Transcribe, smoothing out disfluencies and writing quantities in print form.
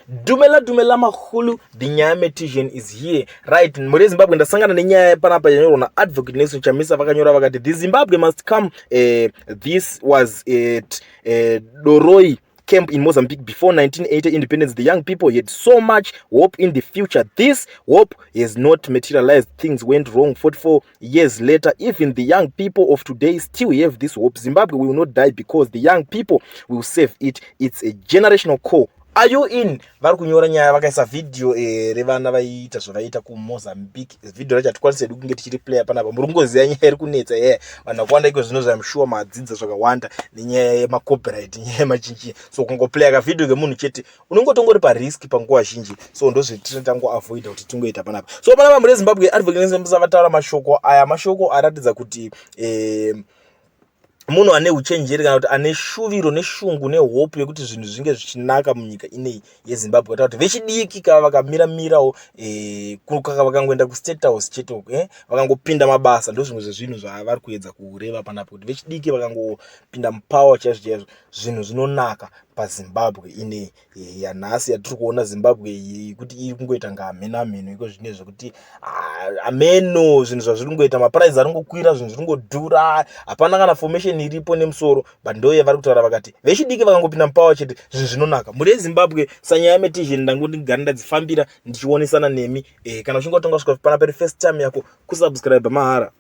Dumela mahulu, the nyame Tijan is here. Right, muri Zimbabwe ndasangana nenyaya panapa yanyorwa na advocate Nelson Chamisa vakanyora vakati the Zimbabwe must come. This was at Doroi camp in Mozambique before 1980 independence. The young people had so much hope in the future. This hope has not materialized. Things went wrong 44 years later. Even the young people of today still have this hope. Zimbabwe will not die because the young people will save it. It's a generational call. Are you in? Vari kunyora nyaya vakaisa video revana vaita zvavaita kuMozambique. Video racho hatikwanisi kunge tichiri play panapa. Muri kungoziva nyaya iri kunetsa vanhu vakuwanda iko zvino I'm sure madzidza zvakawanda nenyaya yemacopyright, nyaya yemachinji. So kungoplaya kavideo kemunhu chete unongotongori parisk panguva zhinji. So ndozvetinotangavoida kuti tingoita panapa. So panapa muri Zimbabwe advocate vataura mashoko aya. Mashoko aratidza kuti munhu ane uchenjeri kana kuti ane shuviro neshungu nehope yekuti zvinhu zvinge zvichinaka munyika inei yeZimbabwe. Kuti vechidiki kava vakamirirawo vakangoenda kuState House chete vakangopinda mabasa. Ndozvimwe zvezvinhu zvavari kuedza kureva panapa kuti vechidiki vakangopinda mupower chaizvo zvinhu zvinonaka paZimbabwe inei yanhasi yatiri kuona Zimbabwe kuti iri kungoita ngamhenamheno iko zvine zvekuti ameno zvinhu zvazviri kungoita mapuraizi ari kungokwira, zvinhu zviri kungodhura, hapana kana formation iripo nemusoro. But ndo yavari kutaura vakati vechidiki vakangopinda mupower chete zvinhu zvinonaka muri Zimbabwe. Sanyaya metizhen ndangoti ndigare ndadzifambira ndichionesana nemi. Kana uchingotonga kusvika panapa first time yako kusubscribe mahara.